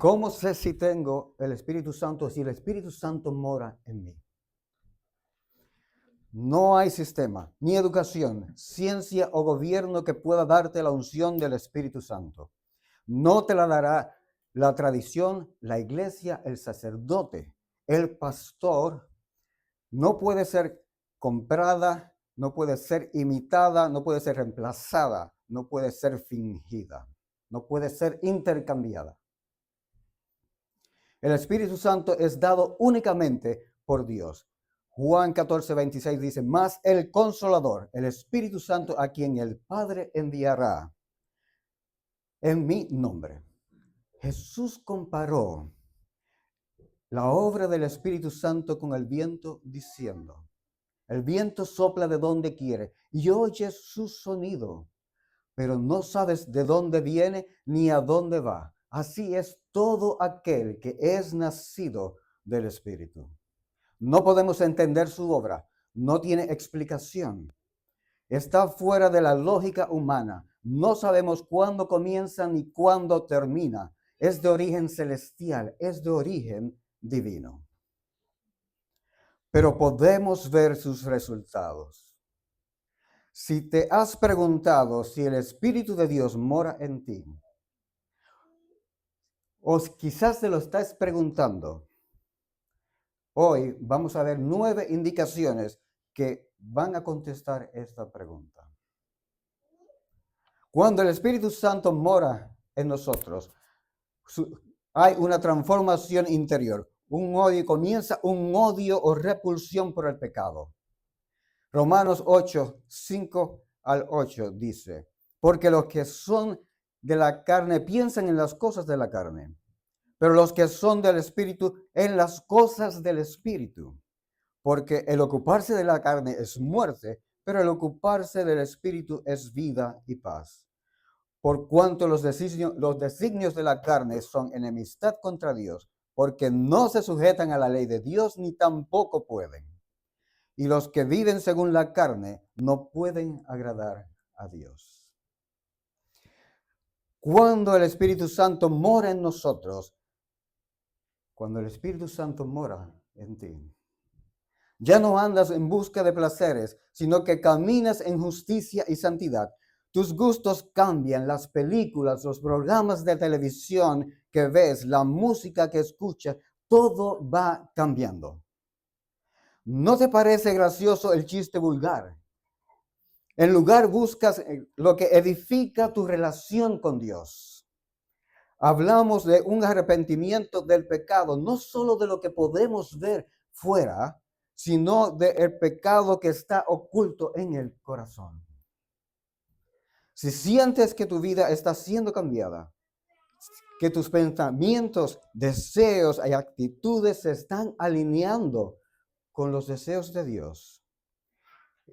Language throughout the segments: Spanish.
¿Cómo sé si tengo el Espíritu Santo, si el Espíritu Santo mora en mí? No hay sistema, ni educación, ciencia o gobierno que pueda darte la unción del Espíritu Santo. No te la dará la tradición, la iglesia, el sacerdote, el pastor. No puede ser comprada, no puede ser imitada, no puede ser reemplazada, no puede ser fingida, no puede ser intercambiada. El Espíritu Santo es dado únicamente por Dios. Juan 14:26 dice, mas el Consolador, el Espíritu Santo, a quien el Padre enviará en mi nombre. Jesús comparó la obra del Espíritu Santo con el viento diciendo, el viento sopla de donde quiere y oyes su sonido, pero no sabes de dónde viene ni a dónde va. Así es todo aquel que es nacido del Espíritu. No podemos entender su obra, no tiene explicación. Está fuera de la lógica humana. No sabemos cuándo comienza ni cuándo termina. Es de origen celestial, es de origen divino. Pero podemos ver sus resultados. Si te has preguntado si el Espíritu de Dios mora en ti, o quizás te lo estás preguntando, hoy vamos a ver 9 indicaciones que van a contestar esta pregunta. Cuando el Espíritu Santo mora en nosotros, hay una transformación interior. Comienza un odio o repulsión por el pecado. Romanos 8, 5 al 8 dice, porque los que son de la carne piensan en las cosas de la carne, pero los que son del Espíritu en las cosas del Espíritu. Porque el ocuparse de la carne es muerte, pero el ocuparse del Espíritu es vida y paz. Por cuanto los designios de la carne son enemistad contra Dios, porque no se sujetan a la ley de Dios ni tampoco pueden. Y los que viven según la carne no pueden agradar a Dios. Cuando el Espíritu Santo mora en nosotros, cuando el Espíritu Santo mora en ti, ya no andas en busca de placeres, sino que caminas en justicia y santidad. Tus gustos cambian, las películas, los programas de televisión que ves, la música que escuchas, todo va cambiando. ¿No te parece gracioso el chiste vulgar? En lugar buscas lo que edifica tu relación con Dios. Hablamos de un arrepentimiento del pecado, no solo de lo que podemos ver fuera, sino del pecado que está oculto en el corazón. Si sientes que tu vida está siendo cambiada, que tus pensamientos, deseos y actitudes se están alineando con los deseos de Dios,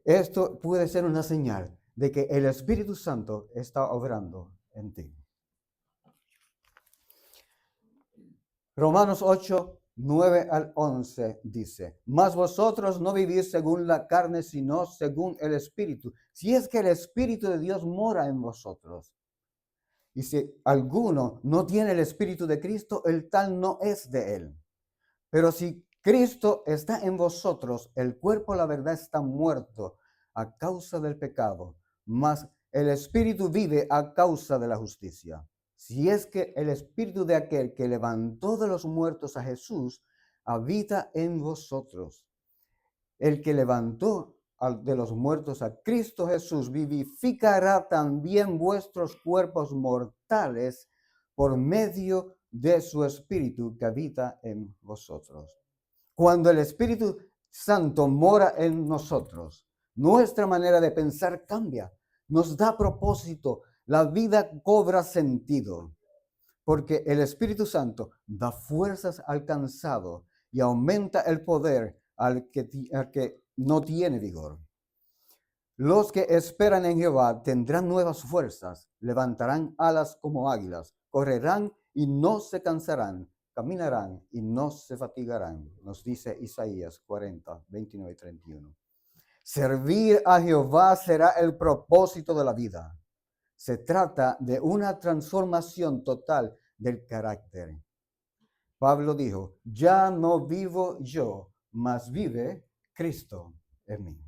esto puede ser una señal de que el Espíritu Santo está obrando en ti. Romanos 8, 9 al 11 dice, mas vosotros no vivís según la carne, sino según el Espíritu, si es que el Espíritu de Dios mora en vosotros. Y si alguno no tiene el Espíritu de Cristo, el tal no es de él. Pero si Cristo está en vosotros, el cuerpo, la verdad, está muerto a causa del pecado, mas el Espíritu vive a causa de la justicia. Si es que el Espíritu de aquel que levantó de los muertos a Jesús habita en vosotros. El que levantó de los muertos a Cristo Jesús vivificará también vuestros cuerpos mortales por medio de su Espíritu que habita en vosotros. Cuando el Espíritu Santo mora en nosotros, nuestra manera de pensar cambia, nos da propósito, la vida cobra sentido, porque el Espíritu Santo da fuerzas al cansado y aumenta el poder al que no tiene vigor. Los que esperan en Jehová tendrán nuevas fuerzas, levantarán alas como águilas, correrán y no se cansarán, caminarán y no se fatigarán, nos dice Isaías 40, 29 y 31. Servir a Jehová será el propósito de la vida. Se trata de una transformación total del carácter. Pablo dijo, ya no vivo yo, mas vive Cristo en mí.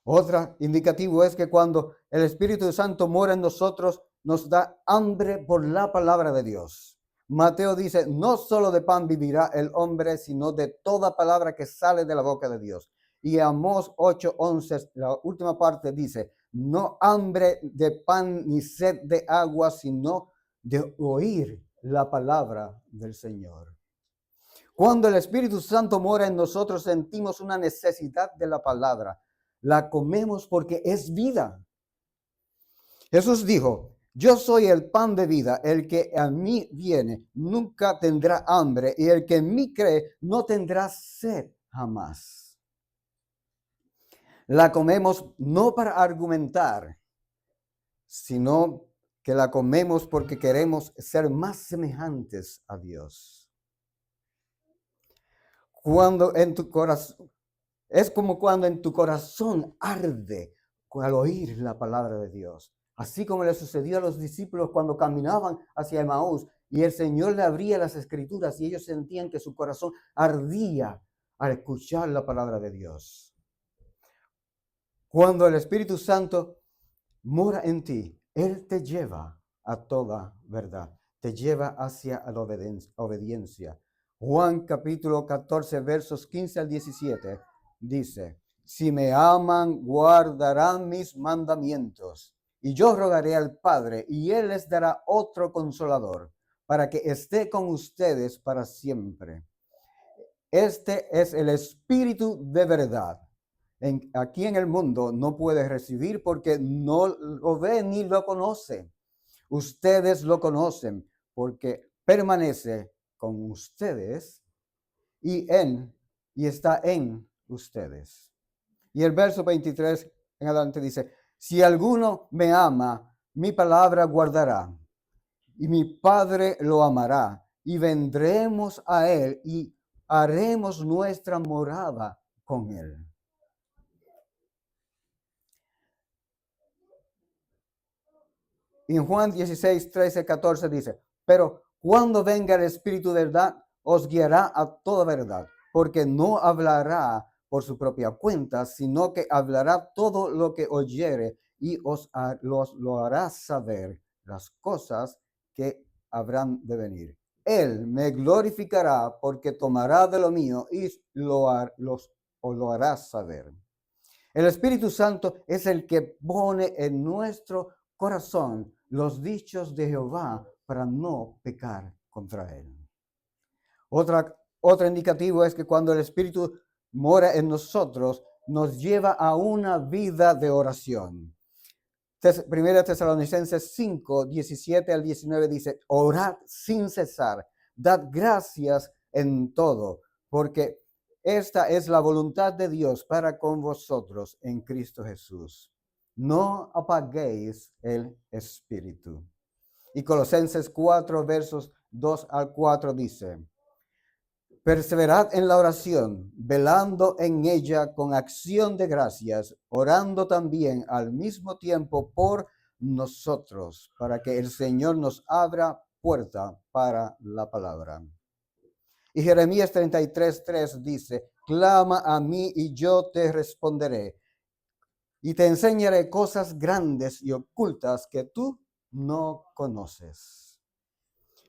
Otro indicativo es que cuando el Espíritu Santo mora en nosotros, nos da hambre por la palabra de Dios. Mateo dice, no solo de pan vivirá el hombre, sino de toda palabra que sale de la boca de Dios. Y Amós 8:11, la última parte dice, no hambre de pan ni sed de agua, sino de oír la palabra del Señor. Cuando el Espíritu Santo mora en nosotros, sentimos una necesidad de la palabra. La comemos porque es vida. Jesús dijo, yo soy el pan de vida, el que a mí viene nunca tendrá hambre y el que en mí cree no tendrá sed jamás. La comemos no para argumentar, sino que la comemos porque queremos ser más semejantes a Dios. Cuando en tu corazón, es como cuando en tu corazón arde al oír la palabra de Dios. Así como le sucedió a los discípulos cuando caminaban hacia Emaús y el Señor le abría las escrituras y ellos sentían que su corazón ardía al escuchar la palabra de Dios. Cuando el Espíritu Santo mora en ti, Él te lleva a toda verdad, te lleva hacia la obediencia. Juan capítulo 14, versos 15 al 17 dice, si me aman, guardarán mis mandamientos. Y yo rogaré al Padre, y Él les dará otro consolador, para que esté con ustedes para siempre. Este es el Espíritu de verdad. Aquí en el mundo no puede recibir porque no lo ve ni lo conoce. Ustedes lo conocen porque permanece con ustedes y está en ustedes. Y el verso 23 en adelante dice, si alguno me ama, mi palabra guardará, y mi Padre lo amará, y vendremos a él y haremos nuestra morada con él. Y en Juan 16, 13, 14 dice, pero cuando venga el Espíritu de verdad, os guiará a toda verdad, porque no hablará por su propia cuenta, sino que hablará todo lo que oyere y lo hará saber las cosas que habrán de venir. Él me glorificará porque tomará de lo mío y lo hará saber. El Espíritu Santo es el que pone en nuestro corazón los dichos de Jehová para no pecar contra él. Otro indicativo es que cuando el Espíritu mora en nosotros, nos lleva a una vida de oración. Primera Tesalonicenses 5, 17 al 19 dice, orad sin cesar, dad gracias en todo, porque esta es la voluntad de Dios para con vosotros en Cristo Jesús. No apaguéis el Espíritu. Y Colosenses 4, versos 2 al 4 dice, perseverad en la oración, velando en ella con acción de gracias, orando también al mismo tiempo por nosotros, para que el Señor nos abra puerta para la palabra. Y Jeremías 33, 3 dice, clama a mí y yo te responderé, y te enseñaré cosas grandes y ocultas que tú no conoces.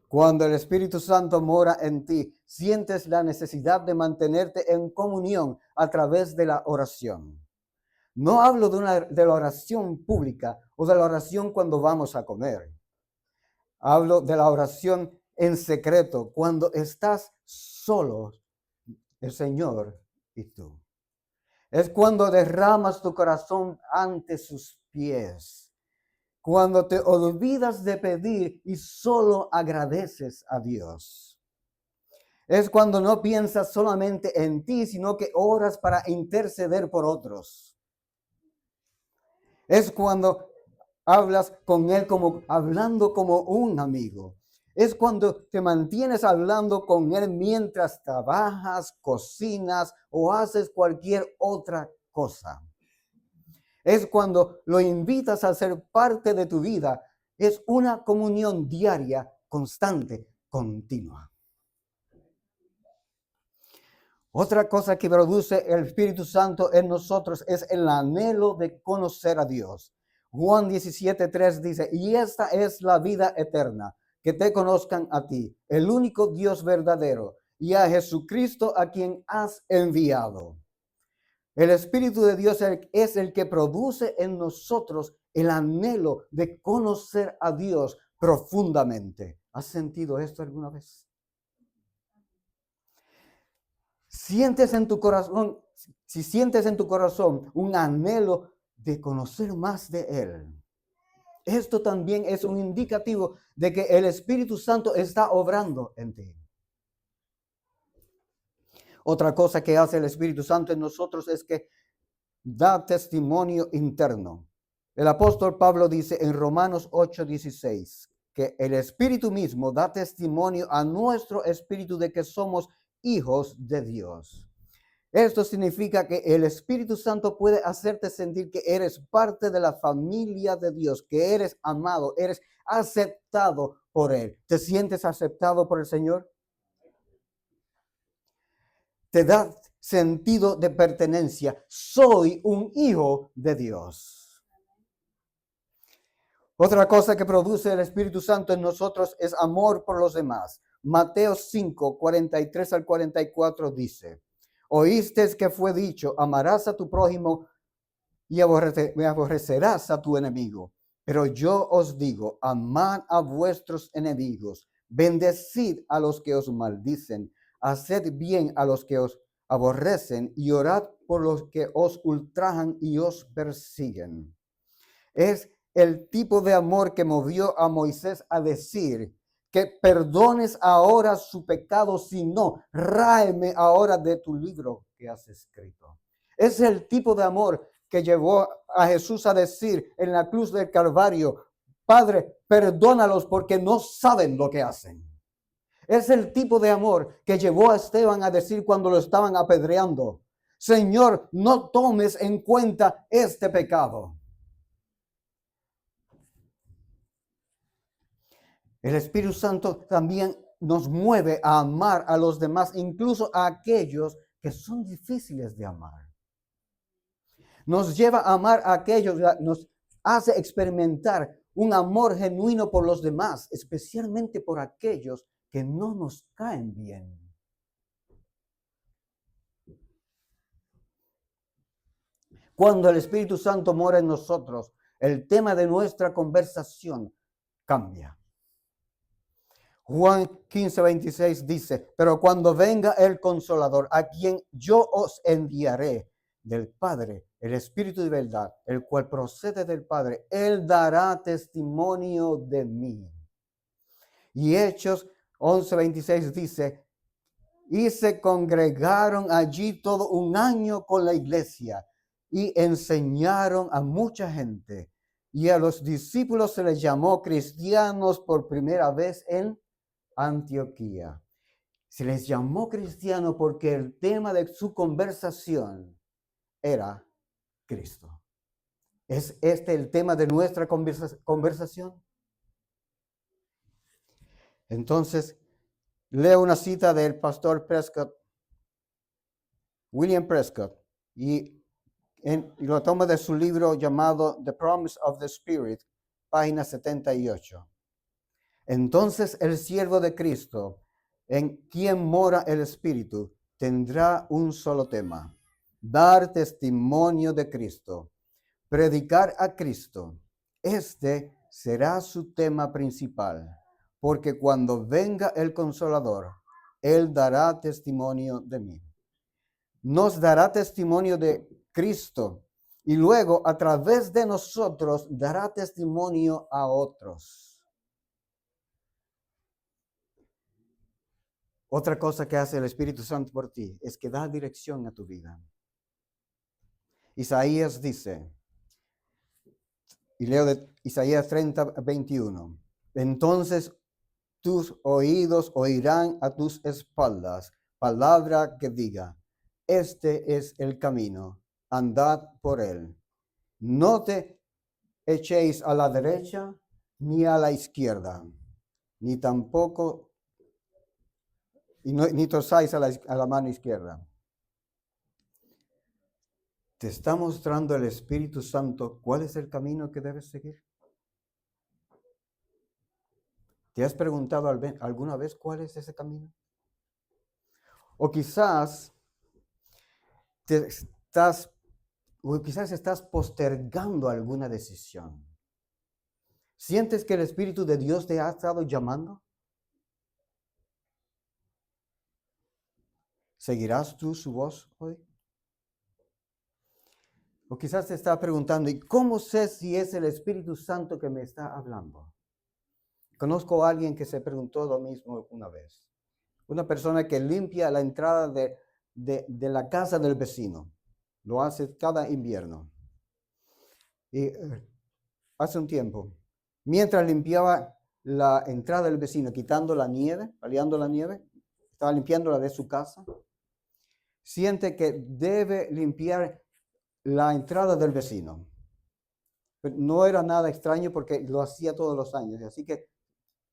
Cuando el Espíritu Santo mora en ti, sientes la necesidad de mantenerte en comunión a través de la oración. No hablo de la oración pública o de la oración cuando vamos a comer. Hablo de la oración en secreto, cuando estás solo, el Señor y tú. Es cuando derramas tu corazón ante sus pies. Cuando te olvidas de pedir y solo agradeces a Dios. Es cuando no piensas solamente en ti, sino que oras para interceder por otros. Es cuando hablas con Él hablando como un amigo. Es cuando te mantienes hablando con Él mientras trabajas, cocinas o haces cualquier otra cosa. Es cuando lo invitas a ser parte de tu vida. Es una comunión diaria, constante, continua. Otra cosa que produce el Espíritu Santo en nosotros es el anhelo de conocer a Dios. Juan 17:3 dice, y esta es la vida eterna, que te conozcan a ti, el único Dios verdadero, y a Jesucristo a quien has enviado. El Espíritu de Dios es el que produce en nosotros el anhelo de conocer a Dios profundamente. ¿Has sentido esto alguna vez? Sientes en tu corazón, si sientes en tu corazón un anhelo de conocer más de Él, esto también es un indicativo de que el Espíritu Santo está obrando en ti. Otra cosa que hace el Espíritu Santo en nosotros es que da testimonio interno. El apóstol Pablo dice en Romanos 8:16 que el Espíritu mismo da testimonio a nuestro espíritu de que somos hijos de Dios. Esto significa que el Espíritu Santo puede hacerte sentir que eres parte de la familia de Dios, que eres amado, eres aceptado por Él. ¿Te sientes aceptado por el Señor? Te da sentido de pertenencia. Soy un hijo de Dios. Otra cosa que produce el Espíritu Santo en nosotros es amor por los demás. Mateo 5, 43 al 44 dice, oísteis que fue dicho, amarás a tu prójimo y aborrecerás a tu enemigo. Pero yo os digo, amad a vuestros enemigos, bendecid a los que os maldicen, haced bien a los que os aborrecen y orad por los que os ultrajan y os persiguen. Es el tipo de amor que movió a Moisés a decir que perdones ahora su pecado, si no, ráeme ahora de tu libro que has escrito. Es el tipo de amor que llevó a Jesús a decir en la cruz del Calvario, Padre, perdónalos porque no saben lo que hacen. Es el tipo de amor que llevó a Esteban a decir cuando lo estaban apedreando, Señor, no tomes en cuenta este pecado. El Espíritu Santo también nos mueve a amar a los demás, incluso a aquellos que son difíciles de amar. Nos lleva a amar a aquellos, nos hace experimentar un amor genuino por los demás, especialmente por aquellos que no nos caen bien. Cuando el Espíritu Santo mora en nosotros, el tema de nuestra conversación cambia. Juan 15:26 dice, pero cuando venga el Consolador, a quien yo os enviaré del Padre, el Espíritu de verdad, el cual procede del Padre, Él dará testimonio de mí. Y Hechos 11:26 dice, y se congregaron allí todo un año con la iglesia y enseñaron a mucha gente. Y a los discípulos se les llamó cristianos por primera vez en Antioquía. Se les llamó cristiano porque el tema de su conversación era Cristo. ¿Es este el tema de nuestra conversación? Entonces, leo una cita del pastor Prescott, William Prescott, y lo toma de su libro llamado The Promise of the Spirit, página 78. Entonces el siervo de Cristo, en quien mora el Espíritu, tendrá un solo tema: dar testimonio de Cristo, predicar a Cristo. Este será su tema principal, porque cuando venga el Consolador, Él dará testimonio de mí. Nos dará testimonio de Cristo y luego a través de nosotros dará testimonio a otros. Otra cosa que hace el Espíritu Santo por ti es que da dirección a tu vida. Isaías dice, y leo de Isaías 30:21, entonces tus oídos oirán a tus espaldas palabra que diga, este es el camino, andad por él. No te echéis a la derecha ni a la izquierda, ni tampoco, ni torzáis a la mano izquierda. ¿Te está mostrando el Espíritu Santo cuál es el camino que debes seguir? ¿Te has preguntado alguna vez cuál es ese camino? O quizás te estás, o quizás estás postergando alguna decisión. ¿Sientes que el Espíritu de Dios te ha estado llamando? ¿Seguirás tú su voz hoy? O quizás te estás preguntando, ¿y cómo sé si es el Espíritu Santo que me está hablando? Conozco a alguien que se preguntó lo mismo una vez. Una persona que limpia la entrada de la casa del vecino. Lo hace cada invierno. Y hace un tiempo, mientras limpiaba la entrada del vecino, quitando la nieve, paliando la nieve, estaba limpiando la de su casa, siente que debe limpiar la entrada del vecino. Pero no era nada extraño porque lo hacía todos los años. Así que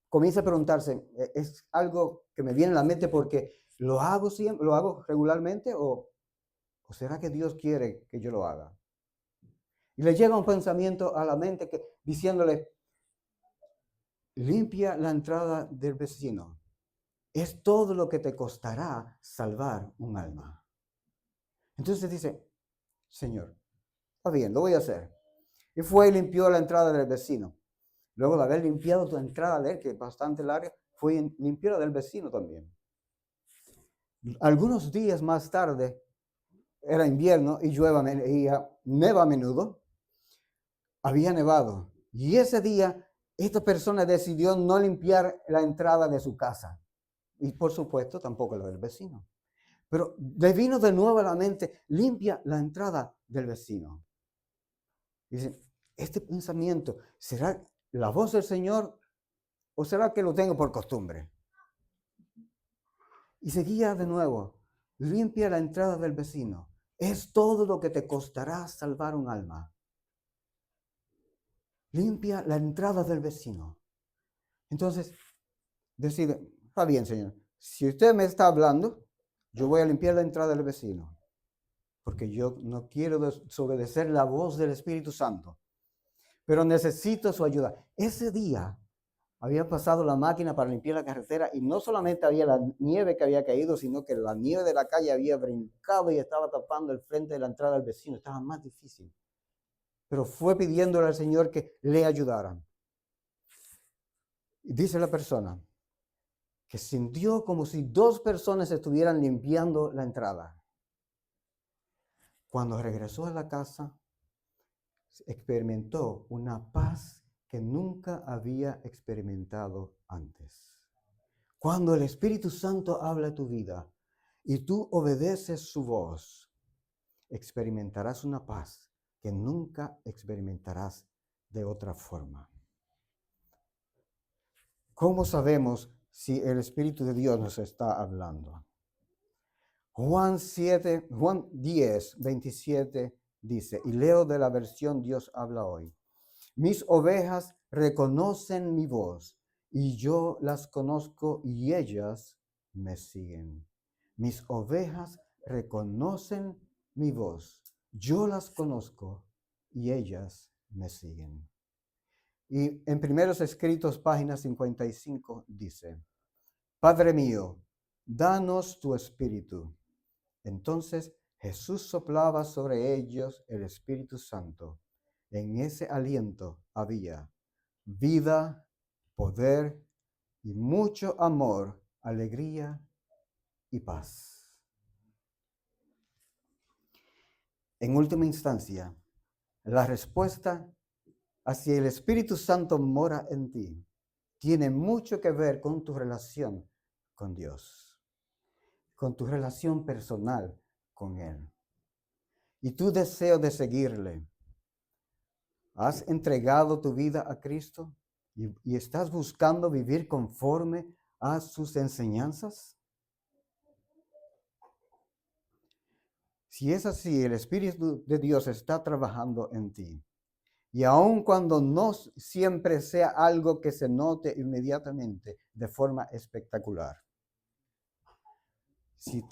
comienza a preguntarse, ¿es algo que me viene a la mente porque lo hago siempre, lo hago regularmente o será que Dios quiere que yo lo haga? Y le llega un pensamiento a la mente diciéndole, limpia la entrada del vecino. Es todo lo que te costará salvar un alma. Entonces dice, Señor, está bien, lo voy a hacer. Y fue y limpió la entrada del vecino. Luego de haber limpiado tu entrada de él, que es bastante larga, fue y limpió la del vecino también. Algunos días más tarde, era invierno y neva a menudo, había nevado. Y ese día, esta persona decidió no limpiar la entrada de su casa. Y por supuesto, tampoco la del vecino. Pero le vino de nuevo a la mente, limpia la entrada del vecino. Dice, este pensamiento, ¿será la voz del Señor o será que lo tengo por costumbre? Y seguía de nuevo, limpia la entrada del vecino. Es todo lo que te costará salvar un alma. Limpia la entrada del vecino. Entonces, decide, está bien, Señor, si usted me está hablando, yo voy a limpiar la entrada del vecino, porque yo no quiero desobedecer la voz del Espíritu Santo, pero necesito su ayuda. Ese día había pasado la máquina para limpiar la carretera y no solamente había la nieve que había caído, sino que la nieve de la calle había brincado y estaba tapando el frente de la entrada del vecino. Estaba más difícil. Pero fue pidiéndole al Señor que le ayudaran. Y dice la persona que sintió como si dos personas estuvieran limpiando la entrada. Cuando regresó a la casa, experimentó una paz que nunca había experimentado antes. Cuando el Espíritu Santo habla a tu vida y tú obedeces su voz, experimentarás una paz que nunca experimentarás de otra forma. ¿Cómo sabemos si el Espíritu de Dios nos está hablando? Juan 10, 27 dice, y leo de la versión Dios habla hoy. Mis ovejas reconocen mi voz y yo las conozco y ellas me siguen. Mis ovejas reconocen mi voz, yo las conozco y ellas me siguen. Y en Primeros Escritos, página 55, dice, Padre mío, danos tu espíritu. Entonces Jesús soplaba sobre ellos el Espíritu Santo. En ese aliento había vida, poder y mucho amor, alegría y paz. En última instancia, la respuesta a si el Espíritu Santo mora en ti tiene mucho que ver con tu relación con Dios, con tu relación personal con Él y tu deseo de seguirle. ¿Has entregado tu vida a Cristo y estás buscando vivir conforme a sus enseñanzas? Si es así, el Espíritu de Dios está trabajando en ti. Y aun cuando no siempre sea algo que se note inmediatamente de forma espectacular. Si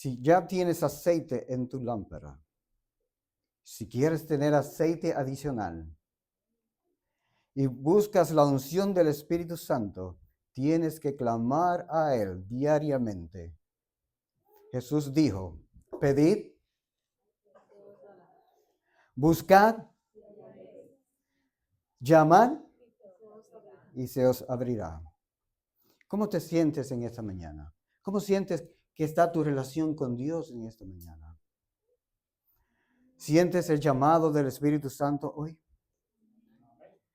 Si ya tienes aceite en tu lámpara, si quieres tener aceite adicional y buscas la unción del Espíritu Santo, tienes que clamar a Él diariamente. Jesús dijo, pedid, buscad, llamad y se os abrirá. ¿Cómo te sientes en esta mañana? ¿Cómo sientes que está tu relación con Dios en esta mañana? ¿Sientes el llamado del Espíritu Santo hoy?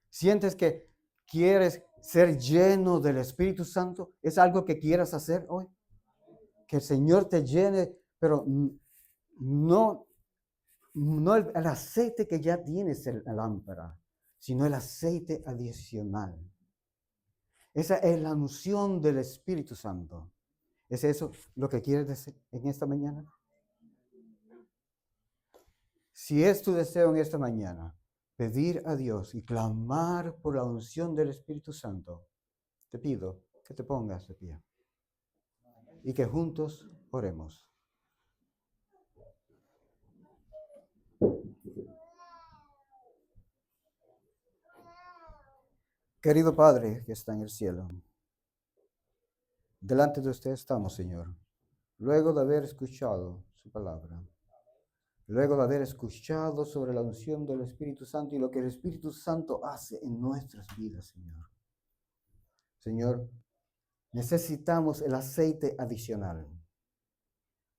¿Sientes que quieres ser lleno del Espíritu Santo? ¿Es algo que quieras hacer hoy? Que el Señor te llene, pero no el aceite que ya tienes en la lámpara, sino el aceite adicional. Esa es la unción del Espíritu Santo. ¿Es eso lo que quieres decir en esta mañana? Si es tu deseo en esta mañana, pedir a Dios y clamar por la unción del Espíritu Santo, te pido que te pongas de pie y que juntos oremos. Querido Padre que está en el cielo, delante de usted estamos, Señor, luego de haber escuchado su palabra, luego de haber escuchado sobre la unción del Espíritu Santo y lo que el Espíritu Santo hace en nuestras vidas, Señor. Señor, necesitamos el aceite adicional.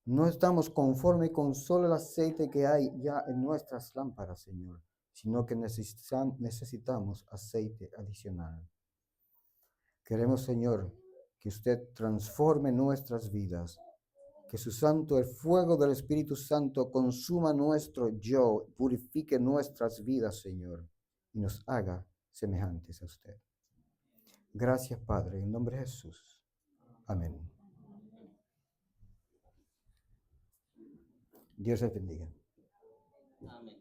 No estamos conformes con solo el aceite que hay ya en nuestras lámparas, Señor, sino que necesitamos aceite adicional. Queremos, Señor, que usted transforme nuestras vidas, que su santo, el fuego del Espíritu Santo consuma nuestro yo, purifique nuestras vidas, Señor, y nos haga semejantes a usted. Gracias, Padre, en nombre de Jesús. Amén. Dios les bendiga. Amén.